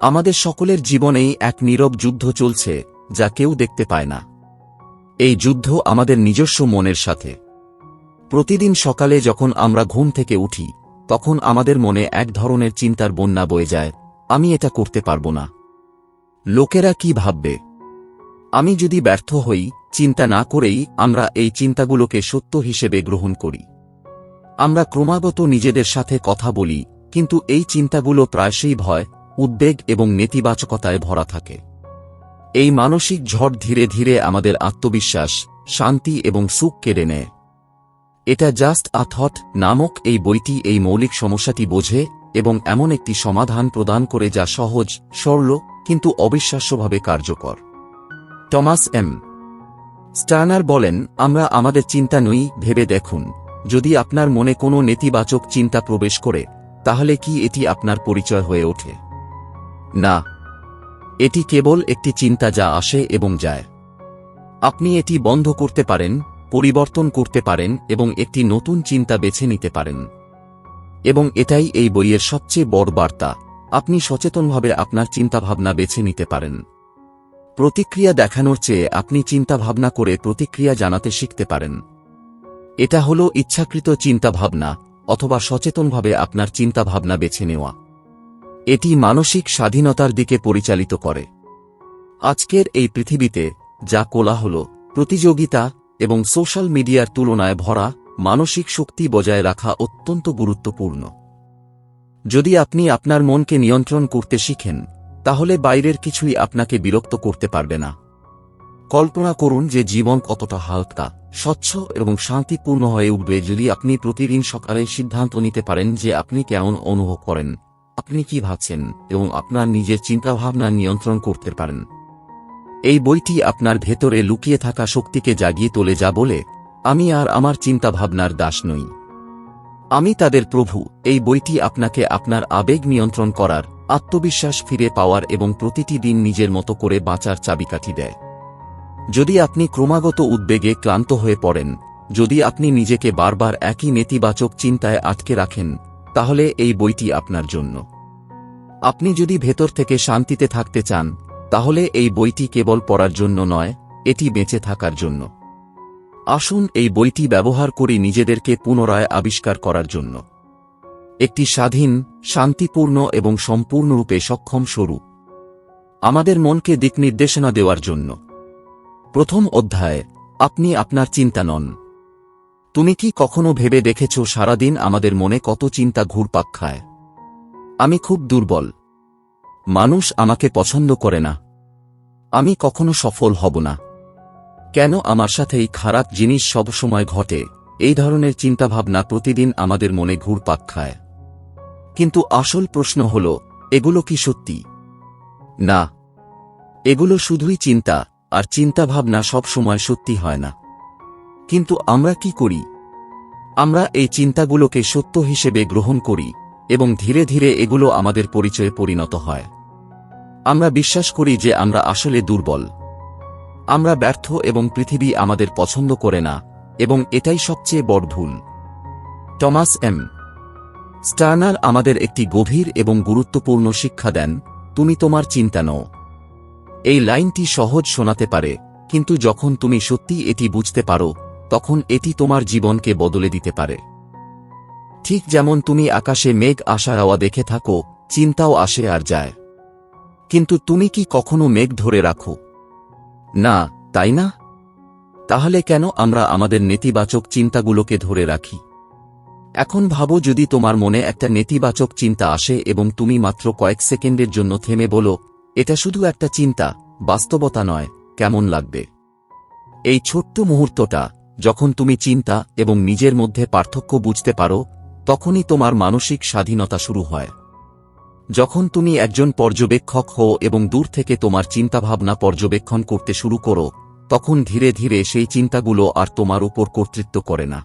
আমাদের সকলের জীবনেই এক নীরব যুদ্ধ চলছে যা কেউ দেখতে পায় না। এই যুদ্ধ আমাদের নিজস্ব মনের সাথে। প্রতিদিন সকালে যখন আমরা ঘুম থেকে উঠি তখন আমাদের মনে এক ধরনের চিন্তার বন্যা বয়ে যায়, আমি এটা করতে পারব না, লোকেরা কি ভাববে, আমি যদি ব্যর্থ হই। চিন্তা না করেই আমরা এই চিন্তাগুলোকে সত্য হিসেবে গ্রহণ করি। আমরা ক্রমাগত নিজেদের সাথে কথা বলি, কিন্তু এই চিন্তাগুলো প্রায়শই ভয়, উদ্বেগ এবং নেতিবাচকতায় ভরা থাকে। এই মানসিক ঝড় ধীরে ধীরে আমাদের আত্মবিশ্বাস, শান্তি এবং সুখ কেড়ে নেয়। এটা জাস্ট আ থট নামক এই বইটি এই মৌলিক সমস্যাটি বোঝে এবং এমন একটি সমাধান প্রদান করে যা সহজ, সরল কিন্তু অবিশ্বাস্যভাবে কার্যকর। টমাস এম স্টার্নার বলেন, আমরা আমাদের চিন্তা নই। ভেবে দেখুন, যদি আপনার মনে কোনো নেতিবাচক চিন্তা প্রবেশ করে, তাহলে কি এটি আপনার পরিচয় হয়ে ওঠে? না, এটি কেবল একটি চিন্তা যা আসে এবং যায়। আপনি এটি বন্ধ করতে পারেন, পরিবর্তন করতে পারেন এবং একটি নতুন চিন্তা বেছে নিতে পারেন। এবং এটাই এই বইয়ের সবচেয়ে বড় বার্তা, আপনি সচেতনভাবে আপনার চিন্তাভাবনা বেছে নিতে পারেন। প্রতিক্রিয়া দেখানোর চেয়ে আপনি চিন্তাভাবনা করে প্রতিক্রিয়া জানাতে শিখতে পারেন। এটা হল ইচ্ছাকৃত চিন্তাভাবনা অথবা সচেতনভাবে আপনার চিন্তাভাবনা বেছে নেওয়া। এটি মানসিক স্বাধীনতার দিকে পরিচালিত করে। আজকের এই পৃথিবীতে যা কোলাহল, প্রতিযোগিতা এবং সোশ্যাল মিডিয়ার তুলনায় ভরা, মানসিক শক্তি বজায় রাখা অত্যন্ত গুরুত্বপূর্ণ। যদি আপনি আপনার মনকে নিয়ন্ত্রণ করতে শিখেন, তাহলে বাইরের কিছুই আপনাকে বিরক্ত করতে পারবে না। কল্পনা করুন যে জীবন কতটা হালকা, স্বচ্ছ এবং শান্তিপূর্ণ হয়ে উঠবে যদি আপনি প্রতিদিন সকালে সিদ্ধান্ত নিতে পারেন যে আপনি কেমন অনুভব করেন, আপনি কি ভাবছেন এবং আপনার নিজের চিন্তাভাবনা নিয়ন্ত্রণ করতে পারেন। এই বইটি আপনার ভেতরে লুকিয়ে থাকা শক্তিকে জাগিয়ে তোলে, যা বলে, আমি আর আমার চিন্তাভাবনার দাস নই, আমি তাদের প্রভু। এই বইটি আপনাকে আপনার আবেগ নিয়ন্ত্রণ করার, আত্মবিশ্বাস ফিরে পাওয়ার এবং প্রতিটি দিন নিজের মতো করে বাঁচার চাবিকাঠি দেয়। যদি আপনি ক্রমাগত উদ্বেগে ক্লান্ত হয়ে পড়েন, যদি আপনি নিজেকে বারবার একই নেতিবাচক চিন্তায় আটকে রাখেন, তাহলে এই বইটি আপনার জন্য। আপনি যদি ভেতর থেকে শান্তিতে থাকতে চান, তাহলে এই বইটি কেবল পড়ার জন্য নয়, এটি বেঁচে থাকার জন্য। আসুন এই বইটি ব্যবহার করি নিজেদেরকে পুনরায় আবিষ্কার করার জন্য, একটি স্বাধীন, শান্তিপূর্ণ এবং সম্পূর্ণরূপে সক্ষম স্বরূপ, আমাদের মনকে দিকনির্দেশনা দেওয়ার জন্য। প্রথম অধ্যায়, আপনি আপনার চিন্তা নন। তুমি কি কখনো ভেবে দেখেছ সারাদিন আমাদের মনে কত চিন্তা ঘুরপাক খায়? আমি খুব দুর্বল, মানুষ আমাকে পছন্দ করে না, আমি কখনো সফল হব না, কেন আমার সাথে এই খারাপ জিনিস সবসময় ঘটে? এই ধরনের চিন্তাভাবনা প্রতিদিন আমাদের মনে ঘুরপাক খায়। কিন্তু আসল প্রশ্ন হল, এগুলো কি সত্যি? না, এগুলো শুধুই চিন্তা, আর চিন্তাভাবনা সব সময় সত্যি হয় না। কিন্তু আমরা কি করি? আমরা এই চিন্তাগুলোকে সত্য হিসেবে গ্রহণ করি এবং ধীরে ধীরে এগুলো আমাদের পরিচয়ে পরিণত হয়। আমরা বিশ্বাস করি যে আমরা আসলে দুর্বল, আমরা ব্যর্থ এবং পৃথিবী আমাদের পছন্দ করে না, এবং এটাই সবচেয়ে বড় ভুল। টমাস এম স্টার্নার আমাদের একটি গভীর এবং গুরুত্বপূর্ণ শিক্ষা দেন, তুমি তোমার চিন্তা নও। এই লাইনটি সহজ শোনাতে পারে, কিন্তু যখন তুমি সত্যি এটি বুঝতে পারো, তখন এটি তোমার জীবনকে বদলে দিতে পারে। ঠিক যেমন তুমি আকাশে মেঘ আসার আওয়া দেখে থাকো, চিন্তাও আসে আর যায়। কিন্তু তুমি কি কখনো মেঘ ধরে রাখো? না, তাই না? তাহলে কেন আমরা আমাদের নেতিবাচক চিন্তাগুলোকে ধরে রাখি? এখন ভাবো, যদি তোমার মনে একটা নেতিবাচক চিন্তা আসে এবং তুমি মাত্র কয়েক সেকেন্ডের জন্য থেমে বলো, এটা শুধু একটা চিন্তা, বাস্তবতা নয়, কেমন লাগবে? এই ছোট্ট মুহূর্তটা, যখন তুমি চিন্তা এবং নিজের মধ্যে পার্থক্য বুঝতে পারো, তখনই তোমার মানসিক স্বাধীনতা শুরু হয়। যখন তুমি একজন পর্যবেক্ষক হও এবং দূর থেকে তোমার চিন্তাভাবনা পর্যবেক্ষণ করতে শুরু করো, তখন ধীরে ধীরে সেই চিন্তাগুলো আর তোমার উপর কর্তৃত্ব করে না।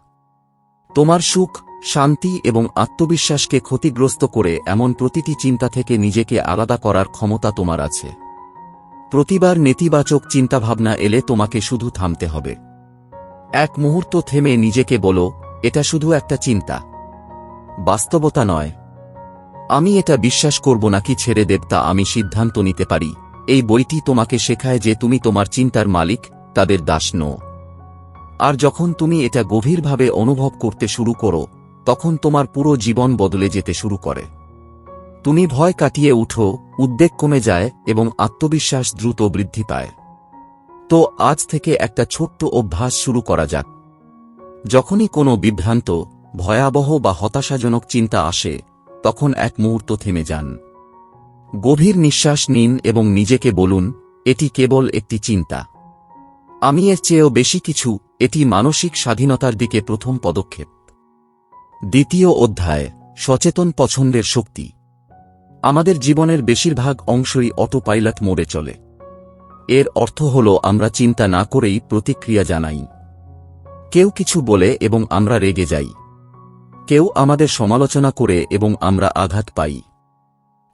তোমার সুখ, শান্তি এবং আত্মবিশ্বাসকে ক্ষতিগ্রস্ত করে এমন প্রতিটি চিন্তা থেকে নিজেকে আলাদা করার ক্ষমতা তোমার আছে। প্রতিবার নেতিবাচক চিন্তাভাবনা এলে তোমাকে শুধু থামতে হবে। এক মুহূর্ত থেমে নিজেকে বলো, এটা শুধু একটা চিন্তা, বাস্তবতা নয়। আমি এটা বিশ্বাস করব নাকি ছেড়ে দেব তা আমি সিদ্ধান্ত নিতে পারি। এই বইটি তোমাকে শেখায় যে তুমি তোমার চিন্তার মালিক, তাদের দাস নও। আর যখন তুমি এটা গভীরভাবে অনুভব করতে শুরু করো, তখন তোমার পুরো জীবন বদলে যেতে শুরু করে। তুমি ভয় কাটিয়ে উঠো, উদ্বেগ কমে যায় এবং আত্মবিশ্বাস দ্রুত বৃদ্ধি পায়। তো আজ থেকে একটা ছোট্ট অভ্যাস শুরু করা যাক। যখনই কোনো বিভ্রান্ত, ভয়াবহ বা হতাশাজনক চিন্তা আসে, তখন এক মুহূর্ত থেমে যান। গভীর নিঃশ্বাস নিন এবং নিজেকে বলুন, এটি কেবল একটি চিন্তা। আমি এর চেয়েও বেশি কিছু। এটি মানসিক স্বাধীনতার দিকে প্রথম পদক্ষেপ। দ্বিতীয় অধ্যায়, সচেতন পছন্দের শক্তি। আমাদের জীবনের বেশিরভাগ অংশই অটো পাইলট মোডে চলে। এর অর্থ হল আমরা চিন্তা না করেই প্রতিক্রিয়া জানাই। কেউ কিছু বলে এবং আমরা রেগে যাই। কেউ আমাদের সমালোচনা করে এবং আমরা আঘাত পাই।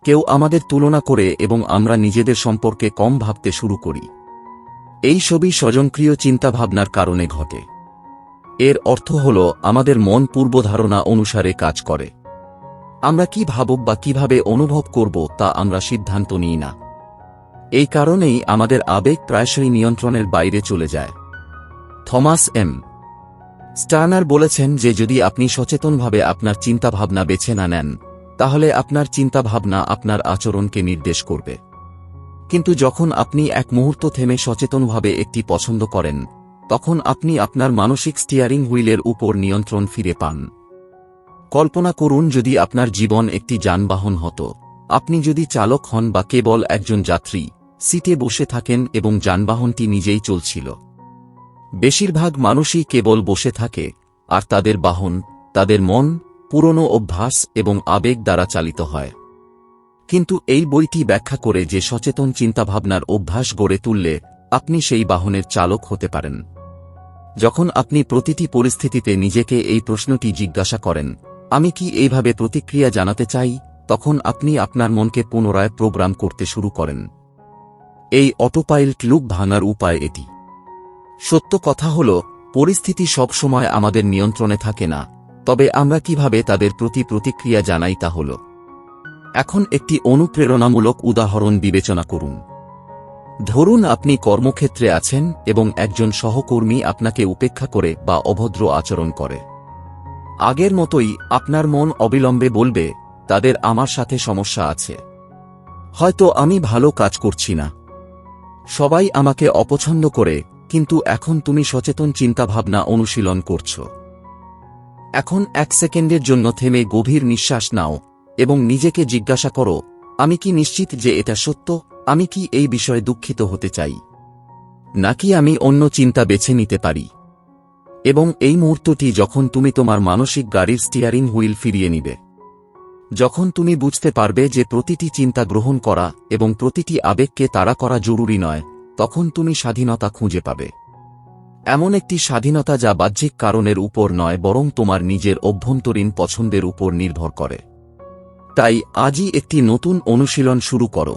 কেউ আমাদের তুলনা করে এবং আমরা নিজেদের সম্পর্কে কম ভাবতে শুরু করি। এই সবই স্বয়ংক্রিয় চিন্তাভাবনার কারণে ঘটে। এর অর্থ হল আমাদের মন পূর্বধারণা অনুসারে কাজ করে। আমরা কি ভাবব বা কিভাবে অনুভব করব তা আমরা সিদ্ধান্ত নিই না। এই কারণেই আমাদের আবেগ প্রায়শই নিয়ন্ত্রণের বাইরে চলে যায়। থমাস এম স্টার্নার বলেছেন যে যদি আপনি সচেতনভাবে আপনার চিন্তাভাবনা বেছে না নেন, তাহলে আপনার চিন্তাভাবনা আপনার আচরণকে নির্দেশ করবে। কিন্তু যখন আপনি এক মুহূর্ত থেমে সচেতনভাবে একটি পছন্দ করেন, তখন আপনি আপনার মানসিক স্টিয়ারিং হুইলের উপর নিয়ন্ত্রণ ফিরে পান। কল্পনা করুন যদি আপনার জীবন একটি যানবাহন হতো। আপনি যদি চালক হন বা কেবল একজন যাত্রী, সিটে বসে থাকেন এবং যানবাহনটি নিজেই চলছিল। বেশিরভাগ মানুষই কেবল বসে থাকে, আর তাদের বাহন, তাদের মন, পুরনো অভ্যাস এবং আবেগ দ্বারা চালিত হয়। কিন্তু এই বইটি ব্যাখ্যা করে যে সচেতন চিন্তাভাবনার অভ্যাস গড়ে তুললে আপনি সেই বাহনের চালক হতে পারেন। যখন আপনি প্রতিটি পরিস্থিতিতে নিজেকে এই প্রশ্নটি জিজ্ঞাসা করেন, আমি কি এইভাবে প্রতিক্রিয়া জানাতে চাই, তখন আপনি আপনার মনকে পুনরায় প্রোগ্রাম করতে শুরু করেন। এই অটোপাইলট লুপ ভাঙার উপায় এটি। সত্য কথা হল, পরিস্থিতি সব সময় আমাদের নিয়ন্ত্রণে থাকে না, তবে আমরা কিভাবে তাদের প্রতি প্রতিক্রিয়া জানাই তা হল। এখন একটি অনুপ্রেরণামূলক উদাহরণ বিবেচনা করুন। ধরুন আপনি কর্মক্ষেত্রে আছেন এবং একজন সহকর্মী আপনাকে উপেক্ষা করে বা অভদ্র আচরণ করে। আগের মতোই আপনার মন অবিলম্বে বলবে, তাদের আমার সাথে সমস্যা আছে। হয়তো আমি ভালো কাজ করছি না। সবাই আমাকে অপছন্দ করে। কিন্তু এখন তুমি সচেতন চিন্তাভাবনা অনুশীলন করছ। এখন 1 সেকেন্ডের জন্য থেমে গভীর নিঃশ্বাস নাও এবং নিজেকে জিজ্ঞাসা করো, আমি কি নিশ্চিত যে এটা সত্য? আমি কি এই বিষয়ে দুঃখিত হতে চাই, নাকি আমি অন্য চিন্তা বেছে নিতে পারি? এবং এই মুহূর্তটি যখন তুমি তোমার মানসিক গাড়ির স্টিয়ারিং হুইল ফিরিয়ে নিবে। যখন তুমি বুঝতে পারবে যে প্রতিটি চিন্তা গ্রহণ করা এবং প্রতিটি আবেগকে তাড়া করা জরুরি নয়, তখন তুমি স্বাধীনতা খুঁজে পাবে। এমন একটি স্বাধীনতা যা বাহ্যিক কারণের উপর নয়, বরং তোমার নিজের অভ্যন্তরীণ পছন্দের উপর নির্ভর করে। তাই আজই একটি নতুন অনুশীলন শুরু করো।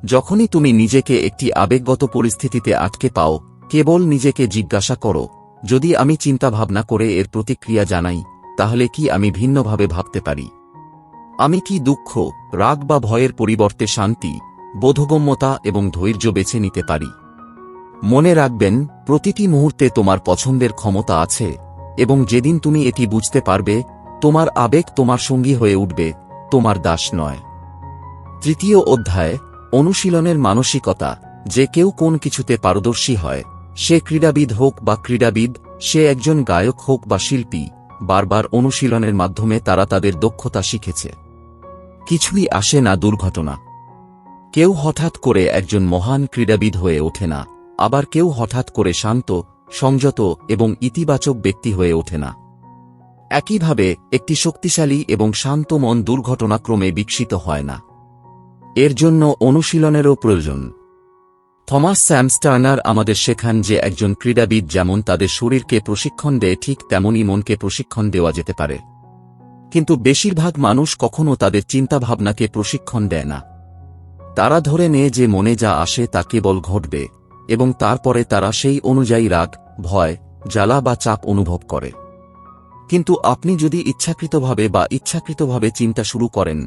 যখনই তুমি নিজেকে একটি আবেগগত পরিস্থিতিতে আটকে পাও, কেবল নিজেকে জিজ্ঞাসা করো, যদি আমি চিন্তাভাবনা করে এর প্রতিক্রিয়া জানাই, তাহলে কি আমি ভিন্নভাবে ভাবতে পারি? আমি কি দুঃখ, রাগ বা ভয়ের পরিবর্তে শান্তি, বোধগম্যতা এবং ধৈর্য বেছে নিতে পারি? মনে রাখবেন, প্রতিটি মুহূর্তে তোমার পছন্দের ক্ষমতা আছে, এবং যেদিন তুমি এটি বুঝতে পারবে, তোমার আবেগ তোমার সঙ্গী হয়ে উঠবে, তোমার দাস নয়। তৃতীয় অধ্যায়, অনুশীলনের মানসিকতা। যে কেউ কোন কিছুতে পারদর্শী হয়, সে ক্রীড়াবিদ হোক বা ক্রীড়াবিদ, সে একজন গায়ক হোক বা শিল্পী, বারবার অনুশীলনের মাধ্যমে তারা তাদের দক্ষতা শিখেছে। কিছুই আসে না দুর্ঘটনা। কেউ হঠাৎ করে একজন মহান ক্রীড়াবিদ হয়ে ওঠে না, আবার কেউ হঠাৎ করে শান্ত, সংযত এবং ইতিবাচক ব্যক্তি হয়ে ওঠে না। একইভাবে একটি শক্তিশালী এবং শান্ত মন দুর্ঘটনাক্রমে বিকশিত হয় না। এর জন্য অনুশীলনেরও প্রয়োজন। থমাস স্যাম স্টার্নার আমাদের শেখান যে একজন ক্রীড়াবিদ যেমন তাদের শরীরকে প্রশিক্ষণ দেয়, ঠিক তেমনই মনকে প্রশিক্ষণ দেওয়া যেতে পারে। কিন্তু বেশিরভাগ মানুষ কখনো তাদের চিন্তাভাবনাকে প্রশিক্ষণ দেয় না। তারা ধরে নেয় যে মনে যা আসে তা কেবল ঘটবে, এবং তারপরে তারা সেই অনুযায়ী রাগ, ভয়, জ্বালা বা চাপ অনুভব করে। কিন্তু আপনি যদি ইচ্ছাকৃতভাবে চিন্তা শুরু করেন,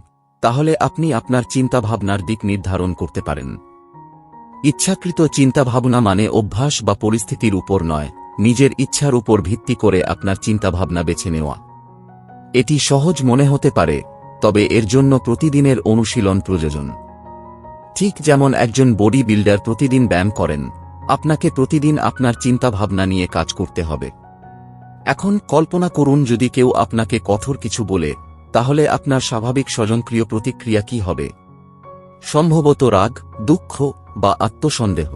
তাহলে আপনি আপনার চিন্তাভাবনার দিক নির্ধারণ করতে পারেন। ইচ্ছাকৃত চিন্তাভাবনা মানে অভ্যাস বা পরিস্থিতির উপর নয়, নিজের ইচ্ছার উপর ভিত্তি করে আপনার চিন্তাভাবনা বেছে নেওয়া। এটি সহজ মনে হতে পারে, তবে এর জন্য প্রতিদিনের অনুশীলন প্রয়োজন। ঠিক যেমন একজন বডি বিল্ডার প্রতিদিন ব্যায়াম করেন, আপনাকে প্রতিদিন আপনার চিন্তাভাবনা নিয়ে কাজ করতে হবে। এখন কল্পনা করুন যদি কেউ আপনাকে কঠোর কিছু বলে, তাহলে আপনার স্বাভাবিক স্বয়ংক্রিয় প্রতিক্রিয়া কি হবে? সম্ভবত রাগ, দুঃখ বা আত্মসন্দেহ।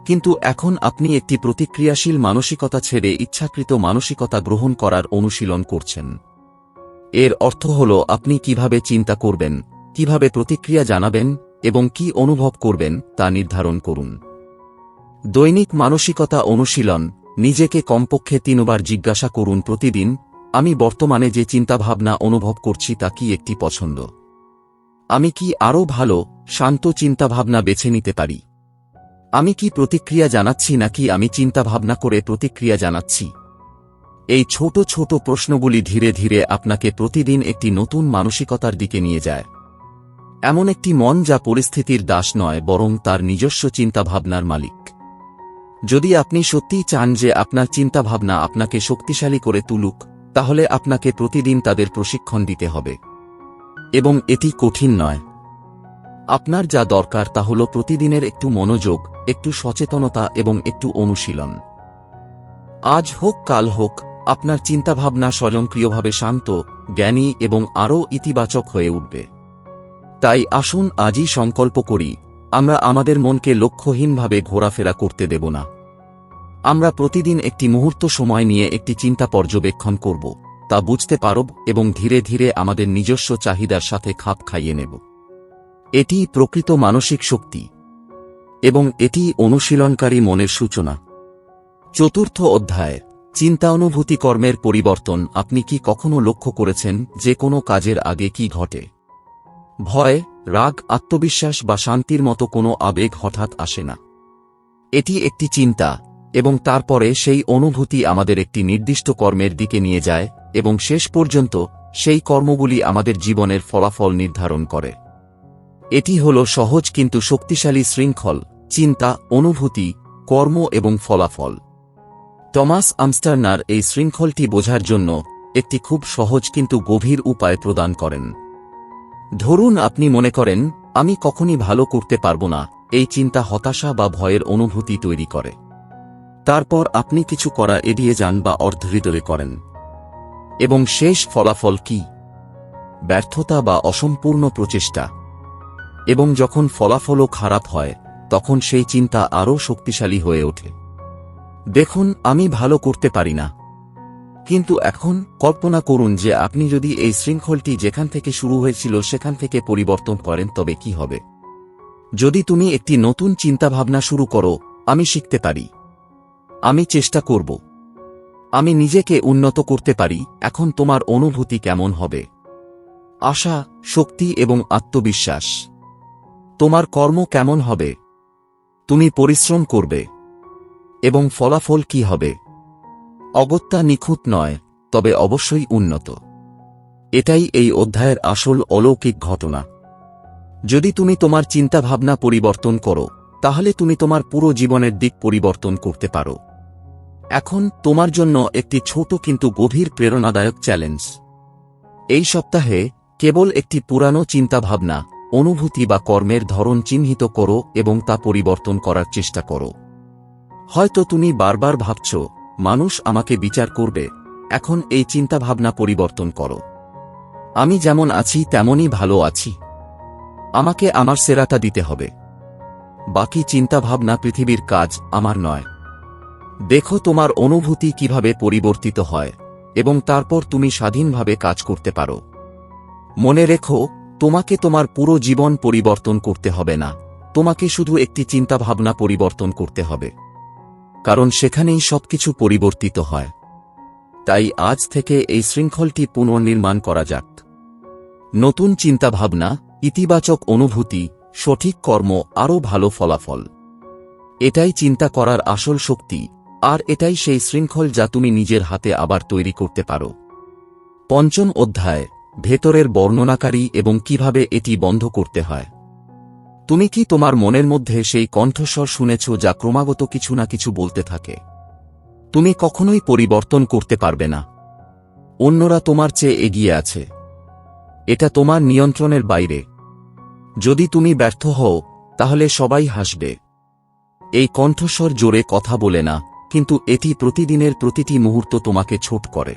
কিন্তু এখন আপনি একটি প্রতিক্রিয়াশীল মানসিকতা ছেড়ে ইচ্ছাকৃত মানসিকতা গ্রহণ করার অনুশীলন করছেন। এর অর্থ হল আপনি কিভাবে চিন্তা করবেন, কিভাবে প্রতিক্রিয়া জানাবেন এবং কি অনুভব করবেন তা নির্ধারণ করুন। দৈনিক মানসিকতা অনুশীলন। নিজেকে কমপক্ষে 3 বার জিজ্ঞাসা করুন প্রতিদিন, আমি বর্তমানে যে চিন্তাভাবনা অনুভব করছি তা কি একটি পছন্দ? আমি কি আরও ভালো, শান্ত চিন্তাভাবনা বেছে নিতে পারি? আমি কি প্রতিক্রিয়া জানাচ্ছি নাকি আমি চিন্তাভাবনা করে প্রতিক্রিয়া জানাচ্ছি? এই ছোট ছোট প্রশ্নগুলি ধীরে ধীরে আপনাকে প্রতিদিন একটি নতুন মানসিকতার দিকে নিয়ে যায়। এমন একটি মন যা পরিস্থিতির দাস নয়, বরং তার নিজস্ব চিন্তাভাবনার মালিক। যদি আপনি সত্যিই চান যে আপনার চিন্তাভাবনা আপনাকে শক্তিশালী করে তুলুক, তাহলে আপনাকে প্রতিদিন তাদের প্রশিক্ষণ দিতে হবে। এবং এটি কঠিন নয়। আপনার যা দরকার তা হল প্রতিদিনের একটু মনোযোগ, একটু সচেতনতা এবং একটু অনুশীলন। আজ হোক কাল হোক, আপনার চিন্তাভাবনা স্বয়ংক্রিয়ভাবে শান্ত, জ্ঞানী এবং আরও ইতিবাচক হয়ে উঠবে। তাই আসুন আজই সংকল্প করি, আমরা আমাদের মনকে লক্ষ্যহীনভাবে ঘোরাফেরা করতে দেব না। আমরা প্রতিদিন একটি মুহূর্ত সময় নিয়ে একটি চিন্তা পর্যবেক্ষণ করব, তা বুঝতে পারব এবং ধীরে ধীরে আমাদের নিজস্ব চাহিদার সাথে খাপ খাইয়ে নেব। এটি প্রকৃত মানসিক শক্তি এবং এটি অনুশীলনকারী মনের সূচনা। চতুর্থ অধ্যায়, চিন্তা অনুভূতি কর্মের পরিবর্তন। আপনি কি কখনো লক্ষ্য করেছেন যে কোনো কাজের আগে কি ঘটে? ভয়, রাগ, আত্মবিশ্বাস বা শান্তির মতো কোনো আবেগ হঠাৎ আসে না। এটি একটি চিন্তা, এবং তারপরে সেই অনুভূতি আমাদের একটি নির্দিষ্ট কর্মের দিকে নিয়ে যায় এবং শেষ পর্যন্ত সেই কর্মগুলি আমাদের জীবনের ফলাফল নির্ধারণ করে। এটি হল সহজ কিন্তু শক্তিশালী শৃঙ্খল: চিন্তা, অনুভূতি, কর্ম এবং ফলাফল। টমাস আমস্টারনার এই শৃঙ্খলটি বোঝার জন্য একটি খুব সহজ কিন্তু গভীর উপায় প্রদান করেন। ধরুন আপনি মনে করেন, আমি কখনই ভালো করতে পারব না। এই চিন্তা হতাশা বা ভয়ের অনুভূতি তৈরি করে। তারপর আপনি কিছু করা এড়িয়ে যান বা অর্ধহৃদয়ে করেন। এবং শেষ ফলাফল কি? ব্যর্থতা বা অসম্পূর্ণ প্রচেষ্টা। এবং যখন ফলাফলও খারাপ হয়, তখন সেই চিন্তা আরও শক্তিশালী হয়ে ওঠে। দেখুন, আমি ভালো করতে পারি না। কিন্তু এখন কল্পনা করুন যে আপনি যদি এই শৃঙ্খলটি যেখান থেকে শুরু হয়েছিল সেখান থেকে পরিবর্তন করেন, তবে কি হবে? যদি তুমি একটি নতুন চিন্তাভাবনা শুরু করো, আমি শিখতে পারি, আমি চেষ্টা করব, আমি নিজেকে উন্নত করতে পারি, এখন তোমার অনুভূতি কেমন হবে? আশা, শক্তি এবং আত্মবিশ্বাস। তোমার কর্ম কেমন হবে? তুমি পরিশ্রম করবে। এবং ফলাফল কি হবে? অগত্যা নিখুঁত নয়, তবে অবশ্যই উন্নত। এটাই এই অধ্যায়ের আসল অলৌকিক ঘটনা। যদি তুমি তোমার চিন্তাভাবনা পরিবর্তন করো, তাহলে তুমি তোমার পুরো জীবনের দিক পরিবর্তন করতে পারো। এখন তোমার জন্য একটি ছোট কিন্তু গভীর প্রেরণাদায়ক চ্যালেঞ্জ। এই সপ্তাহে কেবল একটি পুরানো চিন্তাভাবনা, অনুভূতি বা কর্মের ধরন চিহ্নিত করো এবং তা পরিবর্তন করার চেষ্টা করো। হয়তো তুমি বারবার ভাবছ, মানুষ আমাকে বিচার করবে। এখন এই চিন্তাভাবনা পরিবর্তন করো, আমি যেমন আছি তেমনই ভালো আছি। আমাকে আমার সেরাটা দিতে হবে। বাকি চিন্তাভাবনা পৃথিবীর কাজ, আমার নয়। দেখো তোমার অনুভূতি কিভাবে পরিবর্তিত হয় এবং তারপর তুমি স্বাধীনভাবে কাজ করতে পারো। মনে রেখো, তোমাকে তোমার পুরো জীবন পরিবর্তন করতে হবে না, তোমাকে শুধু একটি চিন্তাভাবনা পরিবর্তন করতে হবে। কারণ সেখানেই সবকিছু পরিবর্তিত হয়। তাই আজ থেকে এই শৃঙ্খলটি পুনর্নির্মাণ করা যাক। নতুন চিন্তাভাবনা, ইতিবাচক অনুভূতি, সঠিক কর্ম, আরও ভালো ফলাফল। এটাই চিন্তা করার আসল শক্তি, আর এটাই সেই শৃঙ্খল যা তুমি নিজের হাতে আবার তৈরি করতে পারো। পঞ্চম অধ্যায়, ভেতরের বর্ণনাকারী এবং কিভাবে এটি বন্ধ করতে হয়। তুমি কি তোমার মনের মধ্যে সেই কণ্ঠস্বর শুনেছ যা ক্রমাগত কিছু না কিছু বলতে থাকে? তুমি কখনোই পরিবর্তন করতে পারবে না। অন্যরা তোমার চেয়ে এগিয়ে আছে। এটা তোমার নিয়ন্ত্রণের বাইরে। যদি তুমি ব্যর্থ হও তাহলে সবাই হাসবে। এই কণ্ঠস্বর জোরে কথা বলে না, কিন্তু এটি প্রতিদিনের প্রতিটি মুহূর্ত তোমাকে ছোট করে।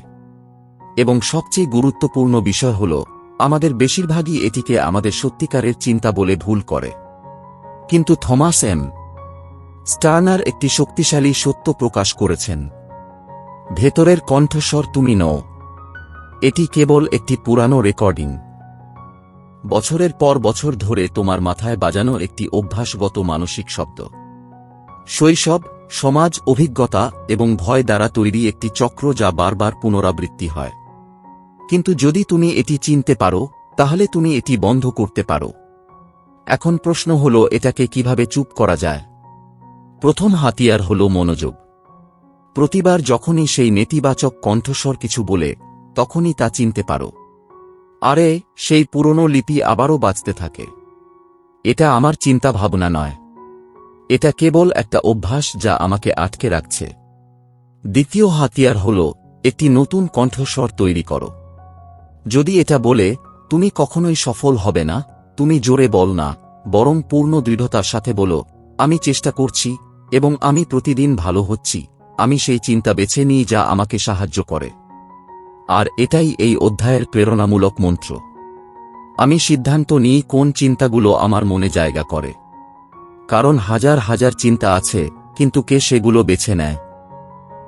এবং সবচেয়ে গুরুত্বপূর্ণ বিষয় হল, আমাদের বেশিরভাগই এটিকে আমাদের সত্যিকারের চিন্তা বলে ভুল করে। কিন্তু থমাস এম. স্টার্নার একটি শক্তিশালী সত্য প্রকাশ করেছেন। ভেতরের কণ্ঠস্বর তুমি নও। এটি কেবল একটি পুরানো রেকর্ডিং। বছরের পর বছর ধরে তোমার মাথায় বাজানো একটি অভ্যাসগত মানসিক শব্দ। শৈশব, সমাজ, অভিজ্ঞতা এবং ভয় দ্বারা তৈরি একটি চক্র যা বারবার পুনরাবৃত্তি হয়। কিন্তু যদি তুমি এটি চিনতে পারো, তাহলে তুমি এটি বন্ধ করতে পারো। এখন প্রশ্ন হল, এটাকে কিভাবে চুপ করা যায়? প্রথম হাতিয়ার হল মনোযোগ। প্রতিবার যখনই সেই নেতিবাচক কণ্ঠস্বর কিছু বলে, তখনই তা চিনতে পারো। আরে, সেই পুরনো লিপি আবারও বাজতে থাকে। এটা আমার চিন্তা ভাবনা নয়। এটা কেবল একটা অভ্যাস যা আমাকে আটকে রাখছে। দ্বিতীয় হাতিয়ার হল, একটি নতুন কণ্ঠস্বর তৈরি করো। যদি এটা বলে, তুমি কখনোই সফল হবে না, তুমি জোরে বল না, বরং পূর্ণ দৃঢ়তার সাথে বলো, আমি চেষ্টা করছি এবং আমি প্রতিদিন ভালো হচ্ছি। আমি সেই চিন্তা বেছে নিই যা আমাকে সাহায্য করে। আর এটাই এই অধ্যায়ের প্রেরণামূলক মন্ত্র। আমি সিদ্ধান্ত নিই কোন চিন্তাগুলো আমার মনে জায়গা করে। কারণ হাজার হাজার চিন্তা আছে, কিন্তু কে সেগুলো বেছে নেয়?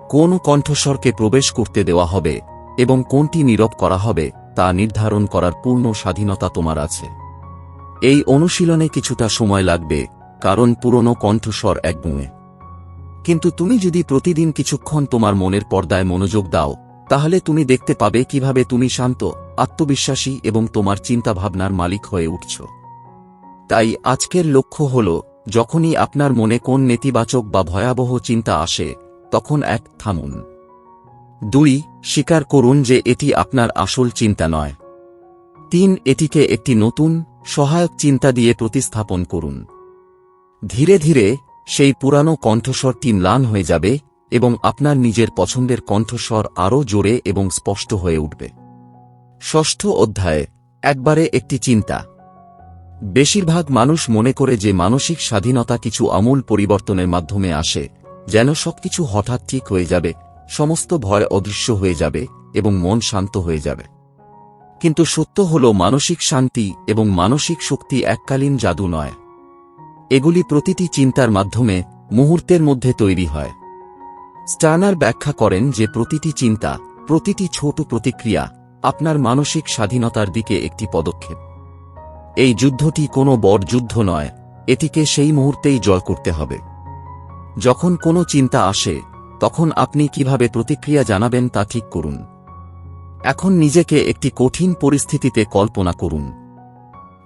কোন কণ্ঠস্বরকে প্রবেশ করতে দেওয়া হবে এবং কোনটি নীরব করা হবে তা নির্ধারণ করার পূর্ণ স্বাধীনতা তোমার আছে। এই অনুশীলনে কিছুটা সময় লাগবে, কারণ পুরনো কণ্ঠস্বর একগুঁয়ে। কিন্তু তুমি যদি প্রতিদিন কিছুক্ষণ তোমার মনের পর্দায় মনোযোগ দাও, তাহলে তুমি দেখতে পাবে কিভাবে তুমি শান্ত, আত্মবিশ্বাসী এবং তোমার চিন্তাভাবনার মালিক হয়ে উঠছ। তাই আজকের লক্ষ্য হল, যখনই আপনার মনে কোন নেতিবাচক বা ভয়াবহ চিন্তা আসে, তখন থামুন। 2. স্বীকার করুন যে এটি আপনার আসল চিন্তা নয়। 3. এটিকে একটি নতুন, সহায়ক চিন্তা দিয়ে প্রতিস্থাপন করুন। ধীরে ধীরে সেই পুরানো কণ্ঠস্বরটি ম্লান হয়ে যাবে এবং আপনার নিজের পছন্দের কণ্ঠস্বর আরও জোরে এবং স্পষ্ট হয়ে উঠবে। ষষ্ঠ অধ্যায়, একবারে একটি চিন্তা। বেশিরভাগ মানুষ মনে করে যে মানসিক স্বাধীনতা কিছু আমূল পরিবর্তনের মাধ্যমে আসে, যেন সবকিছু হঠাৎ ঠিক হয়ে যাবে, সমস্ত ভয় অদৃশ্য হয়ে যাবে এবং মন শান্ত হয়ে যাবে। কিন্তু সত্য হল, মানসিক শান্তি এবং মানসিক শক্তি এককালীন জাদু নয়। এগুলি প্রতিটি চিন্তার মাধ্যমে মুহূর্তের মধ্যে তৈরি হয়। স্টার্নার ব্যাখ্যা করেন যে প্রতিটি চিন্তা, প্রতিটি ছোট প্রতিক্রিয়া আপনার মানসিক স্বাধীনতার দিকে একটি পদক্ষেপ। এই যুদ্ধটি কোনো বড় যুদ্ধ নয়, এটিকে সেই মুহূর্তেই জয় করতে হবে। যখন কোনো চিন্তা আসে, তখন আপনি কিভাবে প্রতিক্রিয়া জানাবেন তা ঠিক করুন। এখন নিজেকে একটি কঠিন পরিস্থিতিতে কল্পনা করুন।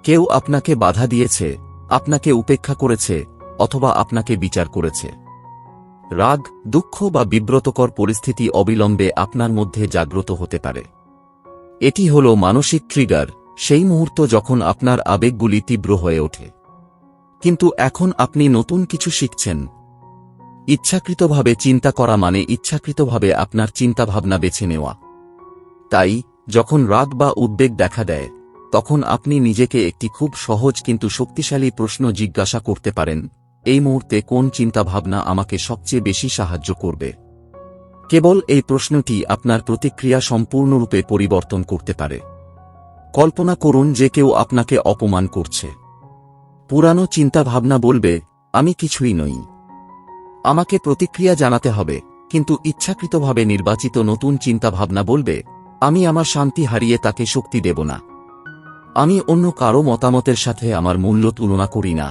কেউ আপনাকে বাধা দিয়েছে, আপনাকে উপেক্ষা করেছে, অথবা আপনাকে বিচার করেছে। রাগ, দুঃখ বা বিব্রতকর পরিস্থিতি অবিলম্বে আপনার মধ্যে জাগ্রত হতে পারে। এটি হল মানসিক ট্রিগার, সেই মুহূর্ত যখন আপনার আবেগগুলি তীব্র হয়ে ওঠে। কিন্তু এখন আপনি নতুন কিছু শিখছেন। ইচ্ছাকৃতভাবে চিন্তা করা মানে ইচ্ছাকৃতভাবে আপনার চিন্তাভাবনা বেছে নেওয়া। তাই যখন রাগ বা উদ্বেগ দেখা দেয়, তখন আপনি নিজেকে একটি খুব সহজ কিন্তু শক্তিশালী প্রশ্ন জিজ্ঞাসা করতে পারেন, এই মুহূর্তে কোন চিন্তাভাবনা আমাকে সবচেয়ে বেশি সাহায্য করবে? কেবল এই প্রশ্নটি আপনার প্রতিক্রিয়া সম্পূর্ণরূপে পরিবর্তন করতে পারে। কল্পনা করুন যে কেউ আপনাকে অপমান করছে। পুরানো চিন্তাভাবনা বলবে, আমি কিছুই নই, আমাকে প্রতিক্রিয়া জানাতে হবে। কিন্তু ইচ্ছাকৃতভাবে নির্বাচিত নতুন চিন্তাভাবনা বলবে, আমি আমার শান্তি হারিয়ে তাকে শক্তি দেব না। আমি অন্য কারো মতামতের সাথে আমার মূল্য তুলনা করি না।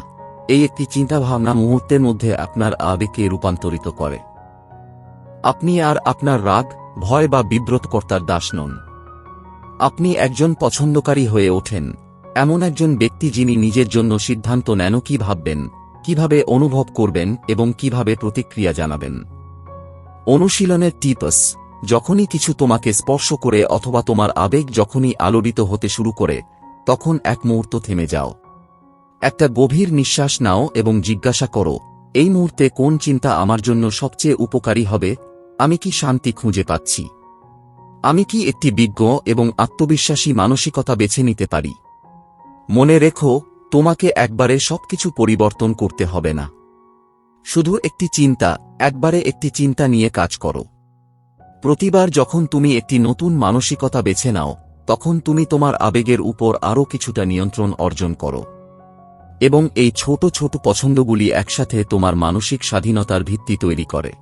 এই একটি চিন্তাভাবনা মুহূর্তের মধ্যে আপনার আবেগকে রূপান্তরিত করে। আপনি আর আপনার রাগ, ভয় বা বিব্রতকর্তার দাস নন। আপনি একজন পছন্দকারী হয়ে ওঠেন, এমন একজন ব্যক্তি যিনি নিজের জন্য সিদ্ধান্ত নেন কি ভাববেন, কিভাবে অনুভব করবেন এবং কিভাবে প্রতিক্রিয়া জানাবেন। অনুশীলনের টিপস: যখনই কিছু তোমাকে স্পর্শ করে অথবা তোমার আবেগ যখনই আলোড়িত হতে শুরু করে, তখন এক মুহূর্ত থেমে যাও। একটা গভীর নিঃশ্বাস নাও এবং জিজ্ঞাসা করো, এই মুহূর্তে কোন চিন্তা আমার জন্য সবচেয়ে উপকারী হবে? আমি কি শান্তি খুঁজে পাচ্ছি? আমি কি একটি বিজ্ঞ এবং আত্মবিশ্বাসী মানসিকতা বেছে নিতে পারি? মনে রেখো, তোমাকে একবারে সবকিছু পরিবর্তন করতে হবে না। শুধু একবারে একটি চিন্তা নিয়ে কাজ করো। প্রতিবার যখন তুমি একটি নতুন মানসিকতা বেছে নাও, তখন তুমি তোমার আবেগের উপর আরও কিছুটা নিয়ন্ত্রণ অর্জন করো। এবং এই ছোট ছোট পছন্দগুলি একসাথে তোমার মানসিক স্বাধীনতার ভিত্তি তৈরি করে।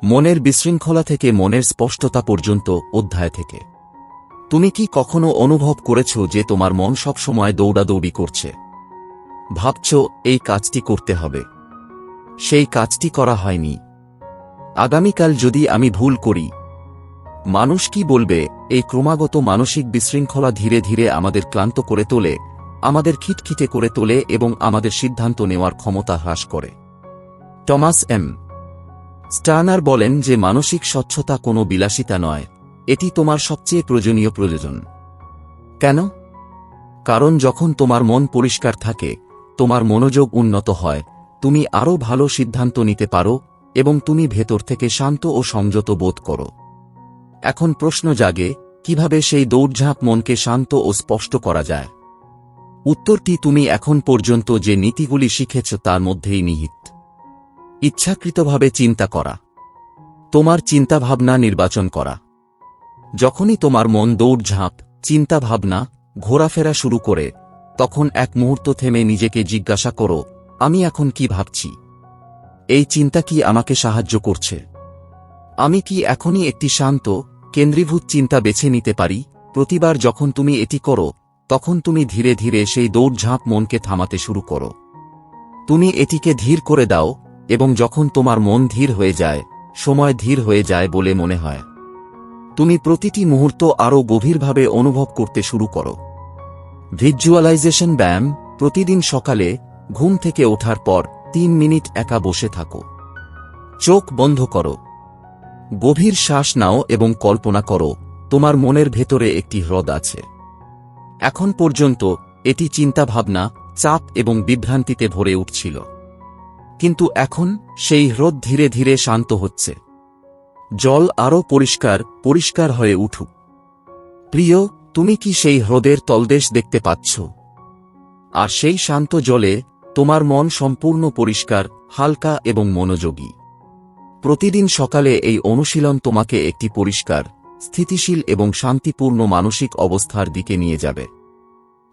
মনের বিশৃঙ্খলা থেকে মনের স্পষ্টতা পর্যন্ত অধ্যায় থেকে। তুমি কি কখনো অনুভব করেছ যে তোমার মন সব সময় দৌড়াদৌড়ি করছে? ভাবছ এই কাজটি করতে হবে, সেই কাজটি করা হয়নি, আগামীকাল যদি আমি ভুল করি? মানুষ কি বলবে? এই ক্রমাগত মানসিক বিশৃঙ্খলা ধীরে ধীরে আমাদের ক্লান্ত করে তোলে, আমাদের খিটখিটে করে তোলে এবং আমাদের সিদ্ধান্ত নেওয়ার ক্ষমতা হ্রাস করে। Thomas M. স্টার্নার বলেন যে মানসিক স্বচ্ছতা কোনো বিলাসিতা নয়, এটি তোমার সবচেয়ে প্রয়োজন। কেন? কারণ যখন তোমার মন পরিষ্কার থাকে, তোমার মনোযোগ উন্নত হয়, তুমি আরও ভালো সিদ্ধান্ত নিতে পারো এবং তুমি ভেতর থেকে শান্ত ও সংযত বোধ করো। এখন প্রশ্ন জাগে, কিভাবে সেই দৌড়ঝাঁপ মনকে শান্ত ও স্পষ্ট করা যায়? উত্তরটি তুমি এখন পর্যন্ত যে নীতিগুলি শিখেছ তার মধ্যেই নিহিত। ইচ্ছাকৃতভাবে চিন্তা করা, তোমার চিন্তাভাবনা নির্বাচন করা। যখনই তোমার মন দৌড়ঝাঁপ, চিন্তাভাবনা, ঘোরাফেরা শুরু করে, তখন এক মুহূর্ত থেমে নিজেকে জিজ্ঞাসা করো, আমি এখন কি ভাবছি? এই চিন্তা কি আমাকে সাহায্য করছে? আমি কি এখনই একটি শান্ত, কেন্দ্রীভূত চিন্তা বেছে নিতে পারি? প্রতিবার যখন তুমি এটি করো, তখন তুমি ধীরে ধীরে সেই দৌড়ঝাঁপ মনকে থামাতে শুরু করো। তুমি এটিকে ধীর করে দাও এবং যখন তোমার মন ধীর হয়ে যায়, সময় ধীর হয়ে যায় বলে মনে হয়, তুমি প্রতিটি মুহূর্ত আরও গভীরভাবে অনুভব করতে শুরু করো। ভিজুয়ালাইজেশন ব্যায়াম। প্রতিদিন সকালে ঘুম থেকে ওঠার পর 3 মিনিট একা বসে থাকো। চোখ বন্ধ করো, গভীর শ্বাস নাও এবং কল্পনা করো তোমার মনের ভেতরে একটি হ্রদ আছে। এখন পর্যন্ত এটি চিন্তাভাবনা, চাপ এবং বিভ্রান্তিতে ভরে উঠছিল, কিন্তু এখন সেই হ্রদ ধীরে ধীরে শান্ত হচ্ছে। জল আরও পরিষ্কার হয়ে উঠুক। প্রিয়, তুমি কি সেই হ্রদের তলদেশ দেখতে পাচ্ছ? আর সেই শান্ত জলে তোমার মন সম্পূর্ণ পরিষ্কার, হালকা এবং মনোযোগী। প্রতিদিন সকালে এই অনুশীলন তোমাকে একটি পরিষ্কার, স্থিতিশীল এবং শান্তিপূর্ণ মানসিক অবস্থার দিকে নিয়ে যাবে।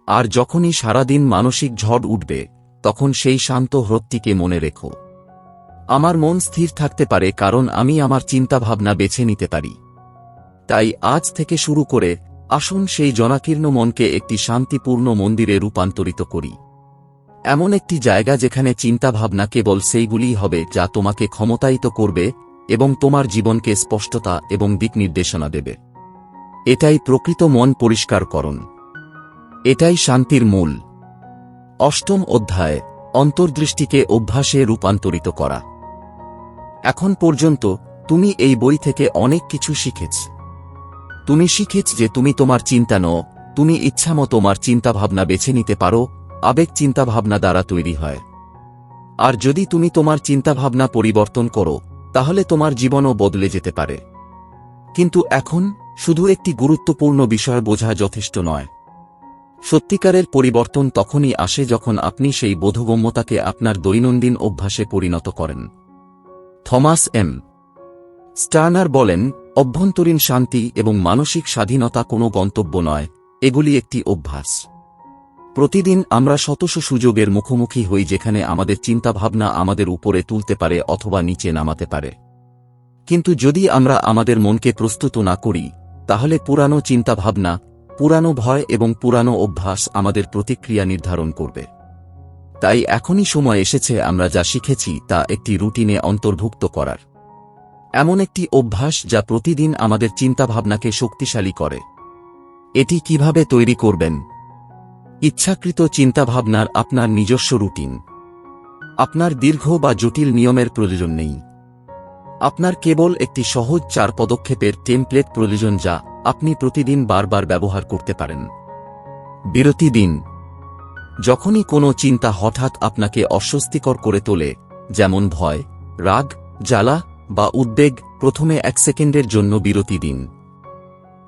আর যখনই সারাদিন মানসিক ঝড় উঠবে, তখন সেই শান্ত হ্রদটিকে মনে রেখো। আমার মন স্থির থাকতে পারে কারণ আমি আমার চিন্তাভাবনা বেছে নিতে পারি। তাই আজ থেকে শুরু করে আসুন সেই জনাকীর্ণ মনকে একটি শান্তিপূর্ণ মন্দিরে রূপান্তরিত করি। এমন একটি জায়গা যেখানে চিন্তাভাবনা কেবল সেইগুলিই হবে যা তোমাকে ক্ষমতায়িত করবে এবং তোমার জীবনকে স্পষ্টতা এবং দিক নির্দেশনা দেবে। এটাই প্রকৃত মন পরিষ্কারকরণ। এটাই শান্তির মূল। 8ম অধ্যায়, অন্তর্দৃষ্টিকে অভ্যাসে রূপান্তরিত করা। এখন পর্যন্ত তুমি এই বই থেকে অনেক কিছু শিখেছ। তুমি শিখেছ যে তুমি তোমার চিন্তা নও, তুমি ইচ্ছামতো তোমার চিন্তাভাবনা বেছে নিতে পারো। আবেগ চিন্তাভাবনা দ্বারা তৈরি হয়। আর যদি তুমি তোমার চিন্তাভাবনা পরিবর্তন করো, তাহলে তোমার জীবনও বদলে যেতে পারে। কিন্তু এখন শুধু একটি গুরুত্বপূর্ণ বিষয় বোঝা যথেষ্ট নয়। সত্যিকারের পরিবর্তন তখনই আসে যখন আপনি সেই বোধগম্যতাকে আপনার দৈনন্দিন অভ্যাসে পরিণত করেন। Thomas M. স্টার্নার বলেন, অভ্যন্তরীণ শান্তি এবং মানসিক স্বাধীনতা কোনো গন্তব্য নয়, এগুলি একটি অভ্যাস। প্রতিদিন আমরা শত সুযোগের মুখোমুখি হই যেখানে আমাদের চিন্তাভাবনা আমাদের উপরে তুলতে পারে অথবা নিচে নামাতে পারে। কিন্তু যদি আমরা আমাদের মনকে প্রস্তুত না করি, তাহলে পুরানো চিন্তাভাবনা, পুরানো ভয় এবং পুরানো অভ্যাস আমাদের প্রতিক্রিয়া নির্ধারণ করবে। তাই এখনই সময় এসেছে আমরা যা শিখেছি তা একটি রুটিনে অন্তর্ভুক্ত করার। এমন একটি অভ্যাস যা প্রতিদিন আমাদের চিন্তাভাবনাকে শক্তিশালী করে। এটি কিভাবে তৈরি করবেন? ইচ্ছাকৃত চিন্তাভাবনার আপনার নিজস্ব রুটিন। আপনার দীর্ঘ বা জটিল নিয়মের প্রয়োজন নেই। আপনার কেবল একটি সহজ 4 পদক্ষেপের টেমপ্লেট প্রয়োজন যা আপনি প্রতিদিন বারবার ব্যবহার করতে পারেন। বিরতি দিন। যখনই কোনো চিন্তা হঠাৎ আপনাকে অস্বস্তিকর করে তোলে, যেমন ভয়, রাগ, জ্বালা বা উদ্বেগ, প্রথমে 1 সেকেন্ডের জন্য বিরতি দিন।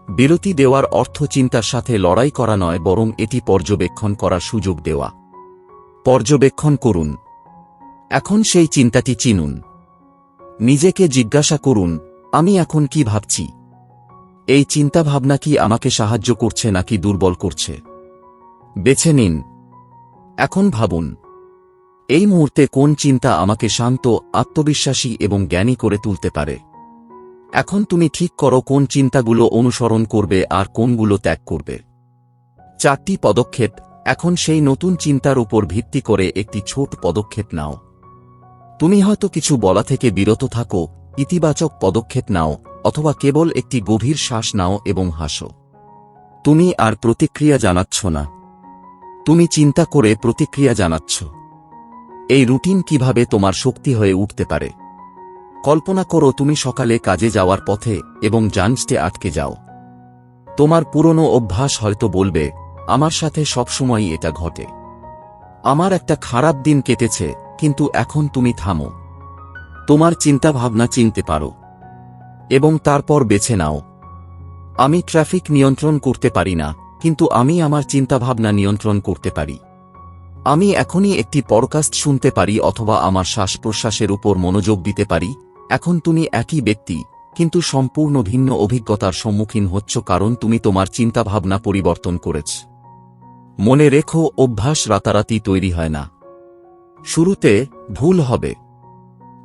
বিরতি দেওয়ার অর্থ চিন্তার সাথে লড়াই করা নয়, বরং এটি পর্যবেক্ষণ করার সুযোগ দেওয়া। পর্যবেক্ষণ করুন। এখন সেই চিন্তাটি চিনুন। নিজেকে জিজ্ঞাসা করুন, আমি এখন কি ভাবছি? এই চিন্তাভাবনা কি আমাকে সাহায্য করছে নাকি দুর্বল করছে? বেছে নিন। এখন ভাবুন, এই মুহূর্তে কোন চিন্তা আমাকে শান্ত, আত্মবিশ্বাসী এবং জ্ঞানী করে তুলতে পারে। এখন তুমি ঠিক করো কোন চিন্তাগুলো অনুসরণ করবে আর কোনগুলো ত্যাগ করবে। 4টি পদক্ষেপ। এখন সেই নতুন চিন্তার উপর ভিত্তি করে একটি ছোট পদক্ষেপ নাও। তুমি হয়তো কিছু বলা থেকে বিরত থাকো, ইতিবাচক পদক্ষেপ নাও, অথবা কেবল একটি গভীর শ্বাস নাও এবং হাসো। তুমি আর প্রতিক্রিয়া জানাচ্ছ না, তুমি চিন্তা করে প্রতিক্রিয়া জানাচ্ছ। এই রুটিন কিভাবে তোমার শক্তি হয়ে উঠতে পারে। কল্পনা করো তুমি সকালে কাজে যাওয়ার পথে এবং জানজটে আটকে যাও। তোমার পুরনো অভ্যাস হয়তো বলবে, আমার সাথে সবসময়ই এটা ঘটে। আমার একটা খারাপ দিন কেটেছে, কিন্তু এখন তুমি থামো। তোমার চিন্তাভাবনা চিনতে পারো এবং তারপর বেছে নাও। আমি ট্রাফিক নিয়ন্ত্রণ করতে পারি না, কিন্তু আমি আমার চিন্তাভাবনা নিয়ন্ত্রণ করতে পারি। আমি এখনই একটি পডকাস্ট শুনতে পারি অথবা আমার শ্বাস-প্রশ্বাসের উপর মনোযোগ দিতে পারি। এখন তুমি একই ব্যক্তি, কিন্তু সম্পূর্ণ ভিন্ন অভিজ্ঞতার সম্মুখীন হচ্ছ, কারণ তুমি তোমার চিন্তাভাবনা পরিবর্তন করেছ। মনে রেখো, অভ্যাস রাতারাতি তৈরি হয় না। শুরুতে ভুল হবে,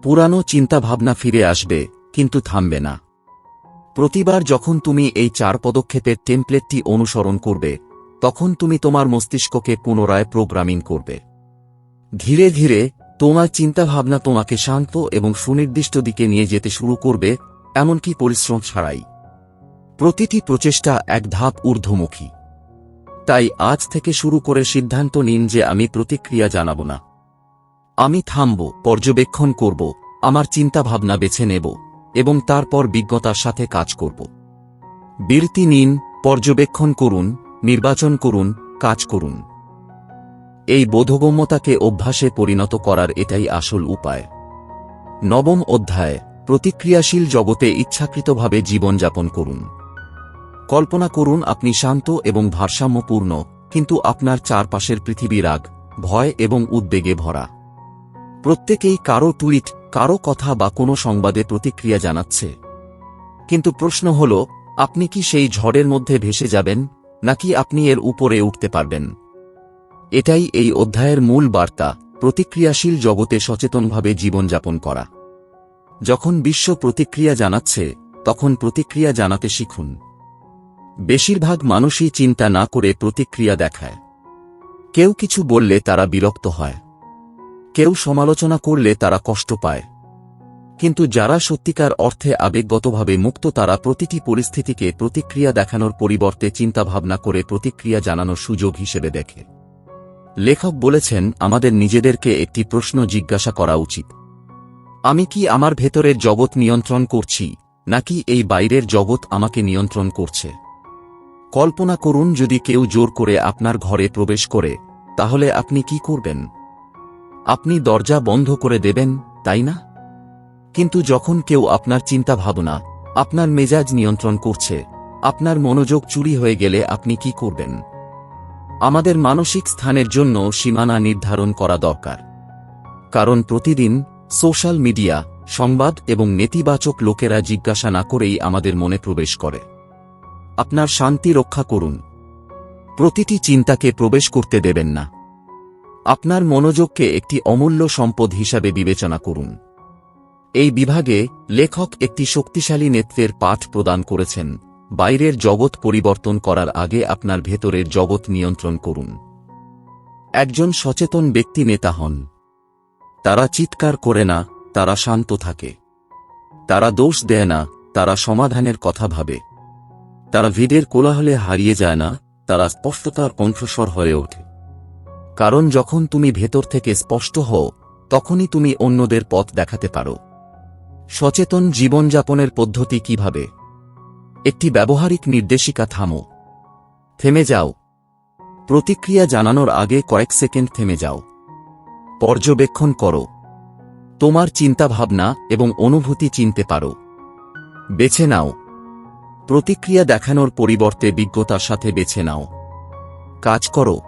পুরানো চিন্তাভাবনা ফিরে আসবে, কিন্তু থামবে না। প্রতিবার যখন তুমি এই 4 পদক্ষেপের টেমপ্লেটটি অনুসরণ করবে, তখন তুমি তোমার মস্তিষ্ককে পুনরায় প্রোগ্রামিং করবে। ধীরে ধীরে তোমার চিন্তাভাবনা তোমাকে শান্ত এবং সুনির্দিষ্ট দিকে নিয়ে যেতে শুরু করবে, এমনকি পরিশ্রম ছাড়াই। প্রতিটি প্রচেষ্টা এক ধাপ ঊর্ধ্বমুখী। তাই আজ থেকে শুরু করে সিদ্ধান্ত নিন যে আমি প্রতিক্রিয়া জানাব না। আমি থামব, পর্যবেক্ষণ করব, আমার চিন্তাভাবনা বেছে নেব এবং তারপর বিজ্ঞতার সাথে কাজ করব। বিরতি নিন, পর্যবেক্ষণ করুন, নির্বাচন করুন, কাজ করুন। এই বোধগম্যতাকে অভ্যাসে পরিণত করার এটাই আসল উপায়। 9ম অধ্যায়, প্রতিক্রিয়াশীল জগতে ইচ্ছাকৃতভাবে জীবনযাপন করুন। কল্পনা করুন আপনি শান্ত এবং ভারসাম্যপূর্ণ, কিন্তু আপনার চারপাশের পৃথিবী রাগ, ভয় এবং উদ্বেগে ভরা। প্রত্যেকেই কারো টুইট, কারো কথা বা কোনো সংবাদে প্রতিক্রিয়া জানাচ্ছে। কিন্তু প্রশ্ন হল, আপনি কি সেই ঝড়ের মধ্যে ভেসে যাবেন, নাকি আপনি এর উপরে উঠতে পারবেন? এটাই এই অধ্যায়ের মূল বার্তা, প্রতিক্রিয়াশীল জগতে সচেতনভাবে জীবনযাপন করা। যখন বিশ্ব প্রতিক্রিয়া জানাচ্ছে, তখন প্রতিক্রিয়া জানাতে শিখুন। বেশিরভাগ মানুষই চিন্তা না করে প্রতিক্রিয়া দেখায়। কেউ কিছু বললে তারা বিরক্ত হয়, কেউ সমালোচনা করলে তারা কষ্ট পায়। কিন্তু যারা সত্যিকার অর্থে আবেগগতভাবে মুক্ত, তারা প্রতিটি পরিস্থিতিকে প্রতিক্রিয়া দেখানোর পরিবর্তে চিন্তাভাবনা করে প্রতিক্রিয়া জানানোর সুযোগ হিসেবে দেখে। লেখক বলেছেন, আমাদের নিজেদেরকে একটি প্রশ্ন জিজ্ঞাসা করা উচিত। আমি কি আমার ভেতরের জগৎ নিয়ন্ত্রণ করছি, নাকি এই বাইরের জগৎ আমাকে নিয়ন্ত্রণ করছে? কল্পনা করুন যদি কেউ জোর করে আপনার ঘরে প্রবেশ করে, তাহলে আপনি কি করবেন? আপনি দরজা বন্ধ করে দেবেন, তাই না? কিন্তু যখন কেউ আপনার চিন্তাভাবনা, আপনার মেজাজ নিয়ন্ত্রণ করছে, আপনার মনোযোগ চুরি হয়ে গেলে আপনি কি করবেন? আমাদের মানসিক স্থানের জন্য সীমানা নির্ধারণ করা দরকার। কারণ প্রতিদিন সোশ্যাল মিডিয়া, সংবাদ এবং নেতিবাচক লোকেরা জিজ্ঞাসা না করেই আমাদের মনে প্রবেশ করে। আপনার শান্তি রক্ষা করুন। প্রতিটি চিন্তাকে প্রবেশ করতে দেবেন না। আপনার মনোযোগকে একটি অমূল্য সম্পদ হিসাবে বিবেচনা করুন। এই বিভাগে লেখক একটি শক্তিশালী নেতৃত্বের পাঠ প্রদান করেছেন। বাইরের জগৎ পরিবর্তন করার আগে আপনার ভেতরের জগৎ নিয়ন্ত্রণ করুন। একজন সচেতন ব্যক্তি নেতা হন। তারা চিৎকার করে না, তারা শান্ত থাকে। তারা দোষ দেয় না, তারা সমাধানের কথা ভাবে। তারা ভিড়ের কোলাহলে হারিয়ে যায় না, তারা স্পষ্টতার কণ্ঠস্বর হয়ে ওঠে। কারণ যখন তুমি ভেতর থেকে স্পষ্ট হও, তখনই তুমি অন্যদের পথ দেখাতে পারো। সচেতন জীবনযাপনের পদ্ধতি কিভাবে? একটি ব্যবহারিক নির্দেশিকা। থামো, থেমে যাও। প্রতিক্রিয়া জানানোর আগে কয়েক সেকেন্ড থেমে যাও। পর্যবেক্ষণ করো। তোমার চিন্তাভাবনা এবং অনুভূতি চিনতে পারো। বেছে নাও। প্রতিক্রিয়া দেখানোর পরিবর্তে বিজ্ঞতার সাথে বেছে নাও। কাজ করো।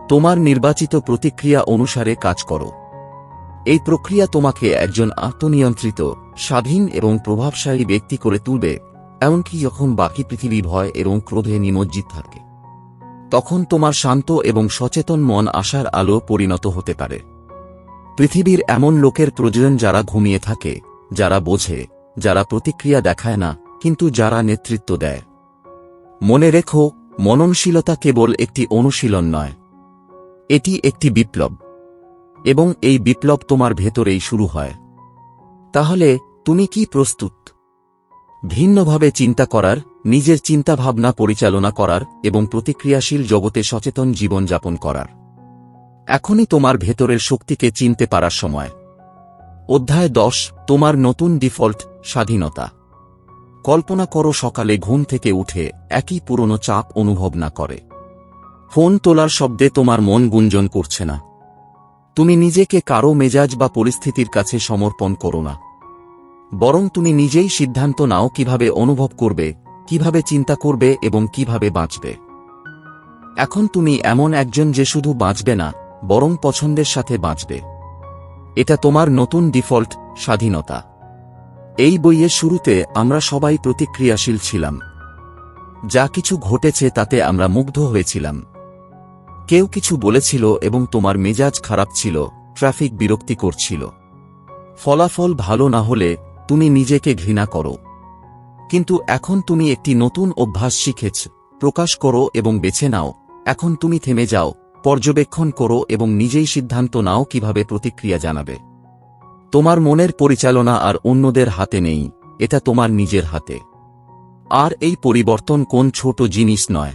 তোমার নির্বাচিত প্রতিক্রিয়া অনুসারে কাজ করো। এই প্রক্রিয়া তোমাকে একজন আত্মনিয়ন্ত্রিত, স্বাধীন এবং প্রভাবশালী ব্যক্তি করে তুলবে, এমনকি যখন বাকি পৃথিবী ভয় এবং ক্রোধে নিমজ্জিত থাকে। তখন তোমার শান্ত এবং সচেতন মন আশার আলো পরিণত হতে পারে। পৃথিবীর এমন লোকের প্রয়োজন যারা ঘুমিয়ে থাকে, যারা বোঝে, যারা প্রতিক্রিয়া দেখায় না, কিন্তু যারা নেতৃত্ব দেয়। মনে রেখো, মননশীলতা কেবল একটি অনুশীলন নয়, এটি একটি বিপ্লব। এবং এই বিপ্লব তোমার ভেতরেই শুরু হয়। তাহলে তুমি কি প্রস্তুত ভিন্নভাবে চিন্তা করার, নিজের চিন্তাভাবনা পরিচালনা করার এবং প্রতিক্রিয়াশীল জগতে সচেতন জীবনযাপন করার? এখনই তোমার ভেতরের শক্তিকে চিনতে পারার সময়। অধ্যায় 10, তোমার নতুন ডিফল্ট, স্বাধীনতা। কল্পনা করো সকালে ঘুম থেকে উঠে একই পুরনো চাপ অনুভব না করে। ফোন তোলার শব্দে তোমার মন গুঞ্জন করছে না। তুমি নিজেকে কারো মেজাজ বা পরিস্থিতির কাছে সমর্পণ করো না। বরং তুমি নিজেই সিদ্ধান্ত নাও কিভাবে অনুভব করবে, কিভাবে চিন্তা করবে এবং কিভাবে বাঁচবে। এখন তুমি এমন একজন যে শুধু বাঁচবে না, বরং পছন্দের সাথে বাঁচবে। এটা তোমার নতুন ডিফল্ট, স্বাধীনতা। এই বইয়ের শুরুতে আমরা সবাই প্রতিক্রিয়াশীল ছিলাম। যা কিছু ঘটেছে তাতে আমরা মুগ্ধ হয়েছিলাম। কেউ কিছু বলেছিল এবং তোমার মেজাজ খারাপ ছিল, ট্রাফিক বিরক্তিকর ছিল। ফলাফল ভালো না হলে তুমি নিজেকে ঘৃণা করো। কিন্তু এখন তুমি একটি নতুন অভ্যাস শিখেছ, প্রকাশ করো এবং বেছে নাও। এখন তুমি থেমে যাও, পর্যবেক্ষণ করো এবং নিজেই সিদ্ধান্ত নাও কিভাবে প্রতিক্রিয়া জানাবে। তোমার মনের পরিচালনা আর অন্যদের হাতে নেই, এটা তোমার নিজের হাতে। আর এই পরিবর্তন কোন ছোট জিনিস নয়,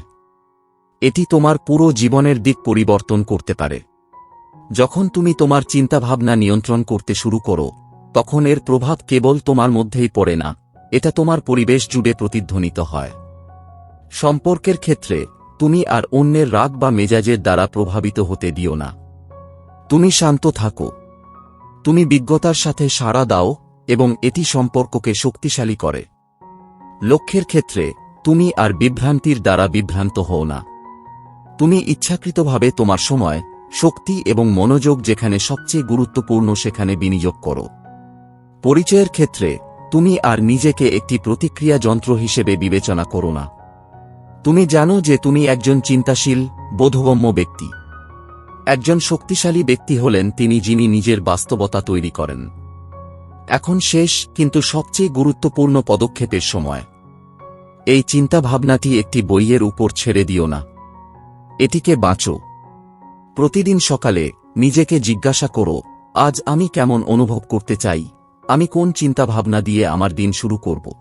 এটি তোমার পুরো জীবনের দিক পরিবর্তন করতে পারে। যখন তুমি তোমার চিন্তাভাবনা নিয়ন্ত্রণ করতে শুরু করো, তখন এর প্রভাব কেবল তোমার মধ্যেই পড়ে না, এটা তোমার পরিবেশ জুড়ে প্রতিধ্বনিত হয়। সম্পর্কের ক্ষেত্রে তুমি আর অন্যের রাগ বা মেজাজের দ্বারা প্রভাবিত হতে দিও না। তুমি শান্ত থাকো। তুমি বিজ্ঞতার সাথে সাড়া দাও এবং এটি সম্পর্ককে শক্তিশালী করে। লক্ষ্যের ক্ষেত্রে তুমি আর বিভ্রান্তির দ্বারা বিভ্রান্ত হও না। তুমি ইচ্ছাকৃতভাবে তোমার সময়, শক্তি এবং মনোযোগ যেখানে সবচেয়ে গুরুত্বপূর্ণ সেখানে বিনিয়োগ করো। পরিচয়ের ক্ষেত্রে তুমি আর নিজেকে একটি প্রতিক্রিয়া যন্ত্র হিসেবে বিবেচনা করো না। তুমি জানো যে তুমি একজন চিন্তাশীল, বোধগম্য ব্যক্তি। একজন শক্তিশালী ব্যক্তি হলেন যিনি নিজের বাস্তবতা তৈরি করেন। এখন শেষ কিন্তু সবচেয়ে গুরুত্বপূর্ণ পদক্ষেপের সময়। এই চিন্তাভাবনাটি একটি বইয়ের উপর ছেড়ে দিও না। এটিকে বাঁচো। প্রতিদিন সকালে নিজেকে জিজ্ঞাসা করো, আজ আমি কেমন অনুভব করতে চাই? আমি কোন চিন্তাভাবনা দিয়ে আমার দিন শুরু করব?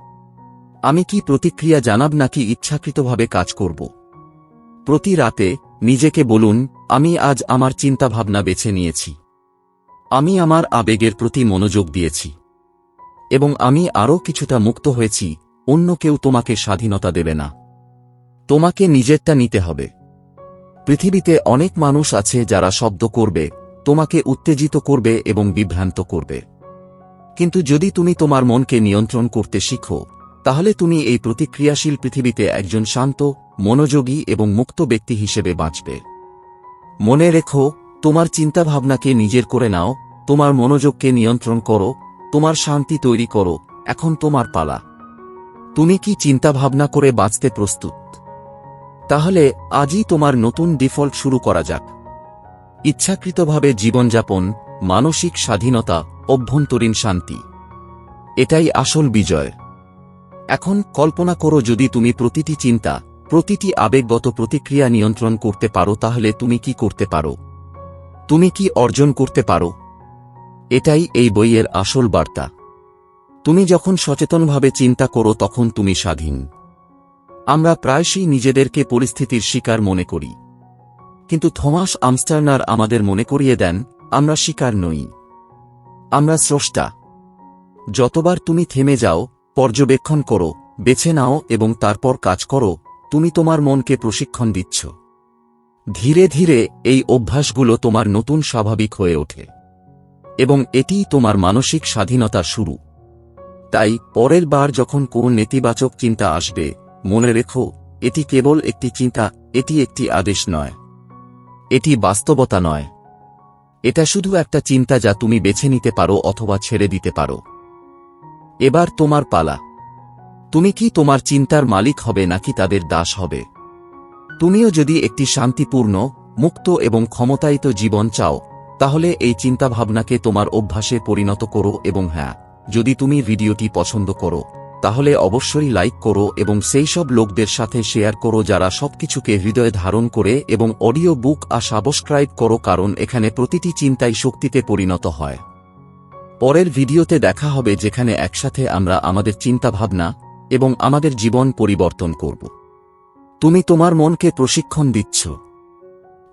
আমি কি প্রতিক্রিয়া জানাব নাকি ইচ্ছাকৃতভাবে কাজ করব? প্রতি রাতে নিজেকে বলুন, আমি আজ আমার চিন্তাভাবনা বেছে নিয়েছি। আমি আমার আবেগের প্রতি মনোযোগ দিয়েছি। এবং আমি আরও কিছুটা মুক্ত হয়েছি। অন্য কেউ তোমাকে স্বাধীনতা দেবে না। তোমাকে নিজেরটা নিতে হবে। পৃথিবীতে অনেক মানুষ আছে যারা শব্দ করবে, তোমাকে উত্তেজিত করবে এবং বিভ্রান্ত করবে। কিন্তু যদি তুমি তোমার মনকে নিয়ন্ত্রণ করতে শিখো, তাহলে তুমি এই প্রতিক্রিয়াশীল পৃথিবীতে একজন শান্ত, মনোযোগী এবং মুক্ত ব্যক্তি হিসেবে বাঁচবে। মনে রেখো, তোমার চিন্তাভাবনাকে নিজের করে নাও, তোমার মনোযোগকে নিয়ন্ত্রণ করো, তোমার শান্তি তৈরি করো। এখন তোমার পালা। তুমি কি চিন্তাভাবনা করে বাঁচতে প্রস্তুত? তাহলে আজই তোমার নতুন ডিফল্ট শুরু করা যাক। ইচ্ছাকৃতভাবে জীবনযাপন, মানসিক স্বাধীনতা, অভ্যন্তরীণ শান্তি। এটাই আসল বিজয়। এখন কল্পনা করো যদি তুমি প্রতিটি চিন্তা, প্রতিটি আবেগগত প্রতিক্রিয়া নিয়ন্ত্রণ করতে পারো, তাহলে তুমি কি করতে পারো? তুমি কি অর্জন করতে পারো? এটাই এই বইয়ের আসল বার্তা। তুমি যখন সচেতনভাবে চিন্তা করো তখন তুমি স্বাধীন। আমরা প্রায়শই নিজেদেরকে পরিস্থিতির শিকার মনে করি। কিন্তু থমাস আমস্টার্নার আমাদের মনে করিয়ে দেন, আমরা শিকার নই, আমরা স্রষ্টা। যতবার তুমি থেমে যাও, পর্যবেক্ষণ করো, বেছে নাও এবং তারপর কাজ করো, তুমি তোমার মনকে প্রশিক্ষণ দিচ্ছ। ধীরে ধীরে এই অভ্যাসগুলো তোমার নতুন স্বাভাবিক হয়ে ওঠে এবং এটিই তোমার মানসিক স্বাধীনতার শুরু। তাই পরের বার যখন কোনো নেতিবাচক চিন্তা আসবে, মনে রেখো, এটি কেবল একটি চিন্তা, এটি একটি আদেশ নয়, এটি বাস্তবতা নয়। এটা শুধু একটা চিন্তা যা তুমি বেছে নিতে পারো অথবা ছেড়ে দিতে পারো। এবার তোমার পালা। তুমি কি তোমার চিন্তার মালিক হবে নাকি তাদের দাস হবে? তুমিও যদি একটি শান্তিপূর্ণ, মুক্ত এবং ক্ষমতায়িত জীবন চাও, তাহলে এই চিন্তাভাবনাকে তোমার অভ্যাসে পরিণত করো এবং হ্যাঁ, যদি তুমি ভিডিওটি পছন্দ করো, তাহলে অবশ্যই লাইক করো এবং সেই সব লোকদের সাথে শেয়ার করো যারা সবকিছুকে হৃদয়ে ধারণ করে এবং অডিও বুক সাবস্ক্রাইব করো, কারণ এখানে প্রতিটি চিন্তাই শক্তিতে পরিণত হয়। পরের ভিডিওতে দেখা হবে যেখানে একসাথে আমরা আমাদের চিন্তাভাবনা এবং আমাদের জীবন পরিবর্তন করব। তুমি তোমার মনকে প্রশিক্ষণ দিচ্ছ।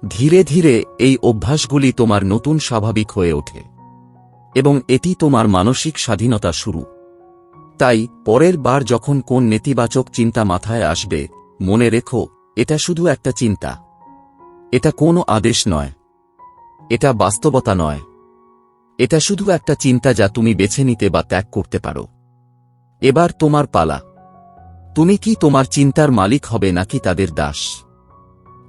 ধীরে ধীরে এই অভ্যাসগুলি তোমার নতুন স্বাভাবিক হয়ে ওঠে এবং এটি তোমার মানসিক স্বাধীনতা শুরু। তাই পরের বার যখন কোন নেতিবাচক চিন্তা মাথায় আসবে, মনে রেখো, এটা শুধু একটা চিন্তা, এটা কোনো আদেশ নয়, এটা বাস্তবতা নয়, এটা শুধু একটা চিন্তা যা তুমি বেছে নিতে বা ত্যাগ করতে পারো। এবার তোমার পালা। তুমি কি তোমার চিন্তার মালিক হবে নাকি তাদের দাস?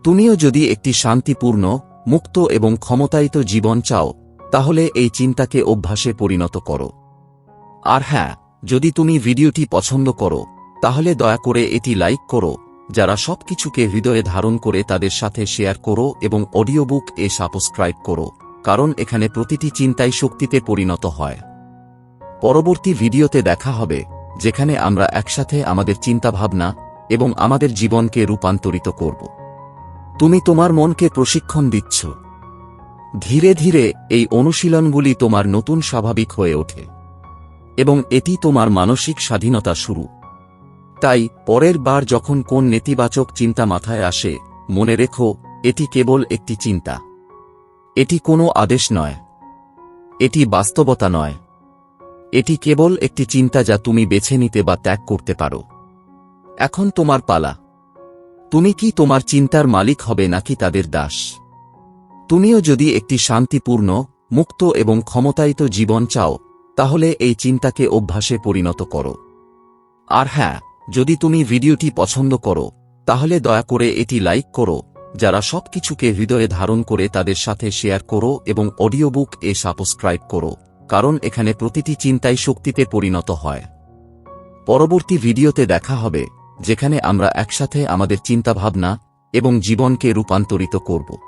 তুমিও যদি একটি শান্তিপূর্ণ, মুক্ত এবং ক্ষমতায়িত জীবন চাও, তাহলে এই চিন্তাকে অভ্যাসে পরিণত করো। আর হ্যাঁ, যদি তুমি ভিডিওটি পছন্দ করো, তাহলে দয়া করে এটি লাইক করো, যারা সবকিছুকে হৃদয়ে ধারণ করে তাদের সাথে শেয়ার করো এবং অডিও বুক সাবস্ক্রাইব করো, কারণ এখানে প্রতিটি চিন্তাই শক্তিতে পরিণত হয়। পরবর্তী ভিডিওতে দেখা হবে যেখানে আমরা একসাথে আমাদের চিন্তাভাবনা এবং আমাদের জীবনকে রূপান্তরিত করব। তুমি তোমার মনকে প্রশিক্ষণ দিচ্ছ। ধীরে ধীরে এই অনুশীলনগুলি তোমার নতুন স্বাভাবিক হয়ে ওঠে এবং এটি তোমার মানসিক স্বাধীনতা শুরু। তাই পরের বার যখন কোন নেতিবাচক চিন্তা মাথায় আসে, মনে রেখো, এটি কেবল একটি চিন্তা, এটি কোনো আদেশ নয়, এটি বাস্তবতা নয়, এটি কেবল একটি চিন্তা যা তুমি বেছে নিতে বা ত্যাগ করতে পারো। এখন তোমার পালা। তুমি কি তোমার চিন্তার মালিক হবে নাকি তাদের দাস? তুমিও যদি একটি শান্তিপূর্ণ, মুক্ত এবং ক্ষমতায়িত জীবন চাও, তাহলে এই চিন্তাকে অভ্যাসে পরিণত করো। আর হ্যাঁ, যদি তুমি ভিডিওটি পছন্দ করো, তাহলে দয়া করে এটি লাইক করো, যারা সবকিছুকে হৃদয়ে ধারণ করে তাদের সাথে শেয়ার করো এবং অডিও বুক সাবস্ক্রাইব করো, কারণ এখানে প্রতিটি চিন্তাই শক্তিতে পরিণত হয়। পরবর্তী ভিডিওতে দেখা হবে যেখানে আমরা একসাথে আমাদের চিন্তাভাবনা এবং জীবনকে রূপান্তরিত করব।